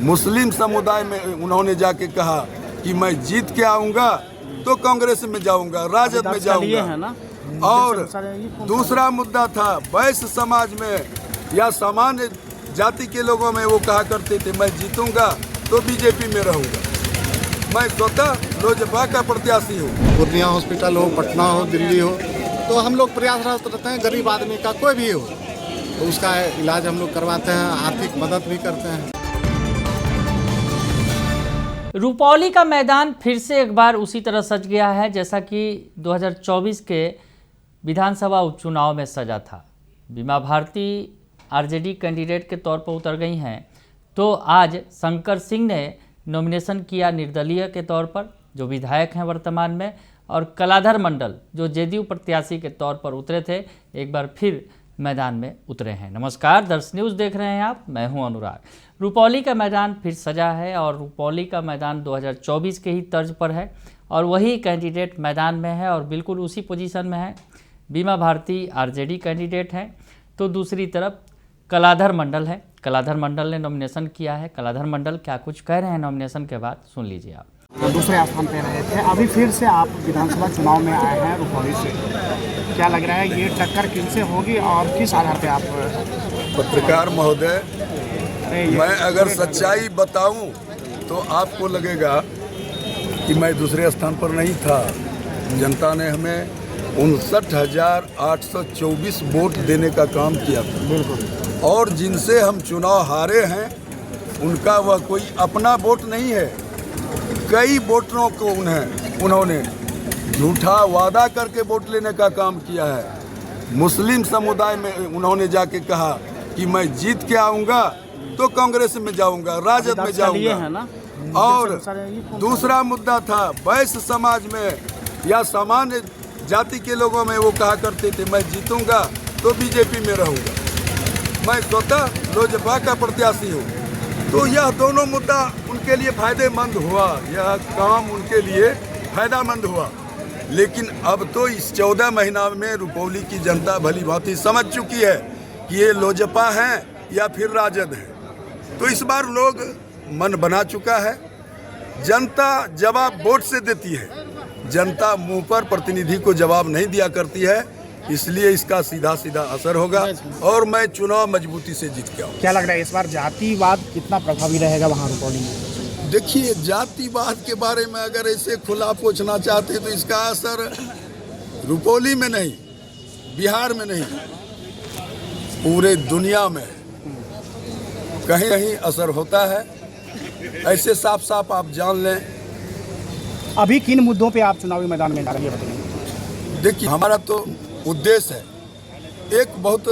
मुस्लिम समुदाय में उन्होंने जाके कहा कि मैं जीत के आऊँगा तो कांग्रेस में जाऊँगा, राजद में जाऊँगा। और दूसरा मुद्दा था वैश्य समाज में या सामान्य जाति के लोगों में, वो कहा करते थे मैं जीतूंगा तो बीजेपी में रहूँगा। मैं स्वतः लोजपा का प्रत्याशी हूँ। पूर्णिया हॉस्पिटल हो, पटना हो, दिल्ली हो, तो हम लोग प्रयासरत रहते हैं। गरीब आदमी का कोई भी हो तो उसका इलाज हम लोग करवाते हैं, आर्थिक मदद भी करते हैं। रुपौली का मैदान फिर से एक बार उसी तरह सज गया है जैसा कि 2024 के विधानसभा उपचुनाव में सजा था। बीमा भारती आरजेडी कैंडिडेट के तौर पर उतर गई हैं, तो आज शंकर सिंह ने नॉमिनेशन किया निर्दलीय के तौर पर, जो विधायक हैं वर्तमान में, और कलाधर मंडल जो जेडीयू प्रत्याशी के तौर पर उतरे थे, एक बार फिर मैदान में उतरे हैं। नमस्कार, दर्श न्यूज़ देख रहे हैं आप, मैं हूं अनुराग। रुपौली का मैदान फिर सजा है और रुपौली का मैदान 2024 के ही तर्ज पर है और वही कैंडिडेट मैदान में है और बिल्कुल उसी पोजीशन में है। बीमा भारती आरजेडी कैंडिडेट हैं, तो दूसरी तरफ कलाधर मंडल है। कलाधर मंडल ने नॉमिनेशन किया है। कलाधर मंडल क्या कुछ कह रहे हैं नॉमिनेशन के बाद, सुन लीजिए आप। दूसरे स्थान पे रहे थे, अभी फिर से आप विधानसभा चुनाव में आए हैं रुपौली से। क्या लग रहा है ये टक्कर किनसे होगी और किस आधार पे आप? पत्रकार महोदय, मैं अगर सच्चाई बताऊं तो आपको लगेगा कि मैं दूसरे स्थान पर नहीं था। जनता ने हमें 59,824 वोट देने का काम किया था। बिल्कुल। और जिनसे हम चुनाव हारे हैं उनका वह कोई अपना वोट नहीं है। कई वोटरों को उन्होंने झूठा वादा करके वोट लेने का काम किया है। मुस्लिम समुदाय में उन्होंने जाके कहा कि मैं जीत के आऊँगा तो कांग्रेस में जाऊँगा, राजद में जाऊँगा। और दूसरा मुद्दा था वैश्य समाज में या सामान्य जाति के लोगों में, वो कहा करते थे मैं जीतूंगा तो बीजेपी में रहूँगा। मैं स्वतः लोजपा का प्रत्याशी हूँ। तो यह दोनों मुद्दा उनके लिए फायदेमंद हुआ, यह काम उनके लिए फायदेमंद हुआ। लेकिन अब तो इस 14 महीना में रुपौली की जनता भली भांति समझ चुकी है कि ये लोजपा हैं या फिर राजद हैं। तो इस बार लोग मन बना चुका है। जनता जवाब वोट से देती है, जनता मुंह पर प्रतिनिधि को जवाब नहीं दिया करती है, इसलिए इसका सीधा सीधा असर होगा और मैं चुनाव मजबूती से जीत के आऊँगा। क्या लग रहा है इस बार जातिवाद कितना प्रभावी रहेगा वहाँ रुपौली में? देखिए, जातिवाद के बारे में अगर ऐसे खुला पूछना चाहते तो इसका असर रुपौली में नहीं, बिहार में नहीं, पूरे दुनिया में कहीं कहीं असर होता है। ऐसे साफ साफ आप जान लें। अभी किन मुद्दों पे आप चुनावी मैदान में डालेंगे बताइए? देखिए, हमारा तो उद्देश्य है, एक बहुत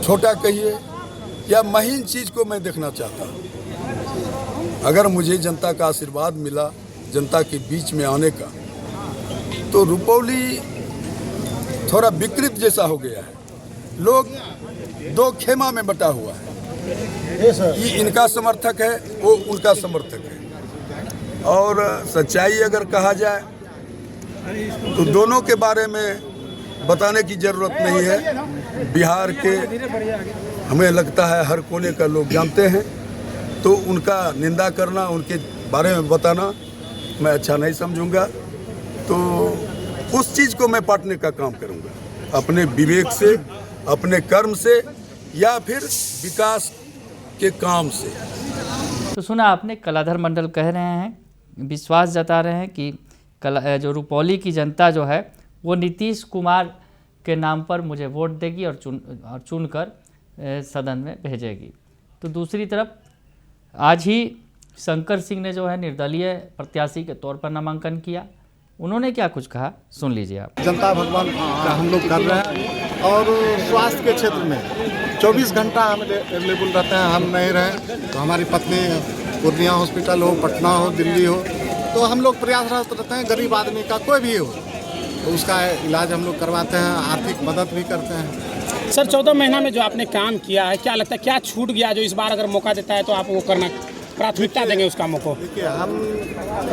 छोटा कहिए या महीन चीज़ को मैं देखना चाहता हूँ। अगर मुझे जनता का आशीर्वाद मिला जनता के बीच में आने का, तो रुपौली थोड़ा विकृत जैसा हो गया है। लोग दो खेमा में बटा हुआ है, ये इनका समर्थक है, वो उनका समर्थक है। और सच्चाई अगर कहा जाए तो दोनों के बारे में बताने की ज़रूरत नहीं है। बिहार के हमें लगता है हर कोने का लोग जानते हैं, तो उनका निंदा करना, उनके बारे में बताना मैं अच्छा नहीं समझूंगा। तो उस चीज़ को मैं पाटने का काम करूंगा, अपने विवेक से, अपने कर्म से या फिर विकास के काम से। तो सुना आपने, कलाधर मंडल कह रहे हैं, विश्वास जता रहे हैं कि जो रुपौली की जनता जो है वो नीतीश कुमार के नाम पर मुझे वोट देगी और चुनकर सदन में भेजेगी। तो दूसरी तरफ आज ही शंकर सिंह ने जो है निर्दलीय प्रत्याशी के तौर पर नामांकन किया। उन्होंने क्या कुछ कहा, सुन लीजिए आप। जनता भगवान का हम लोग कर रहे हैं और स्वास्थ्य के क्षेत्र में 24 घंटा हम अवेलेबल रहते हैं। हम नहीं रहे तो हमारी पत्नी पूर्णिया हॉस्पिटल हो, पटना हो, दिल्ली हो, तो हम लोग प्रयासरत रहते हैं। गरीब आदमी का कोई भी हो तो उसका इलाज हम लोग करवाते हैं, आर्थिक मदद भी करते हैं। सर, 14 महीना में जो आपने काम किया है, क्या लगता है क्या छूट गया जो इस बार अगर मौका देता है तो आप वो करना प्राथमिकता देंगे उस कामों को? देखिए, हम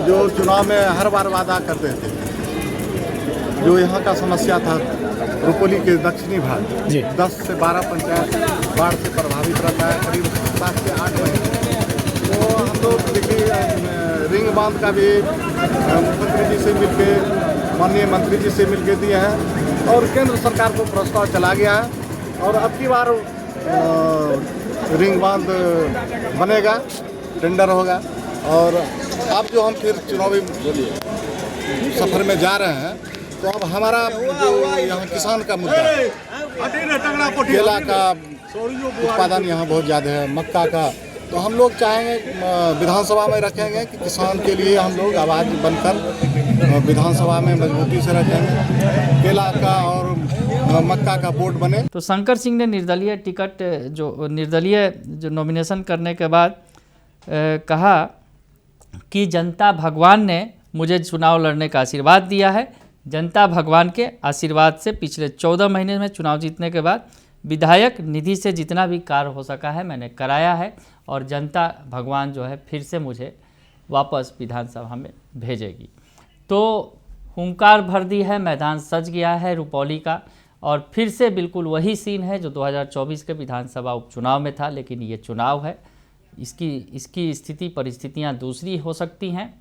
जो चुनाव में हर बार वादा करते थे, जो यहाँ का समस्या था रुपौली के दक्षिणी भाग 10 से 12 पंचायत बाढ़ से प्रभावित रहता है, करीब 7 से 8 महीने। बांध का भी मुख्यमंत्री जी से मिलके, माननीय मंत्री जी से मिलके दिए हैं और केंद्र सरकार को प्रस्ताव चला गया है और अब की बार रिंग बांध बनेगा, टेंडर होगा। और अब जो हम फिर चुनावी सफर में जा रहे हैं तो अब हमारा जो यहाँ किसान का मुद्दा है, केला का उत्पादन यहाँ बहुत ज़्यादा है, मक्का का, तो हम लोग चाहेंगे विधानसभा में रखेंगे कि किसान के लिए हम लोग आवाज़ बनकर विधानसभा में मजबूती से रखेंगे, केला का और मक्का का बोर्ड बने। तो शंकर सिंह ने निर्दलीय जो नॉमिनेशन करने के बाद कहा कि जनता भगवान ने मुझे चुनाव लड़ने का आशीर्वाद दिया है। जनता भगवान के आशीर्वाद से पिछले 14 महीने में चुनाव जीतने के बाद विधायक निधि से जितना भी कार्य हो सका है मैंने कराया है और जनता भगवान जो है फिर से मुझे वापस विधानसभा में भेजेगी। तो हुंकार भर दी है, मैदान सज गया है रुपौली का और फिर से बिल्कुल वही सीन है जो 2024 के विधानसभा उपचुनाव में था, लेकिन ये चुनाव है, इसकी स्थिति परिस्थितियाँ दूसरी हो सकती हैं,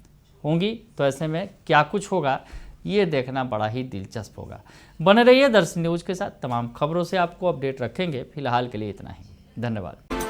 होंगी। तो ऐसे में क्या कुछ होगा ये देखना बड़ा ही दिलचस्प होगा। बने रहिए दर्शन न्यूज़ के साथ, तमाम खबरों से आपको अपडेट रखेंगे। फिलहाल के लिए इतना ही, धन्यवाद।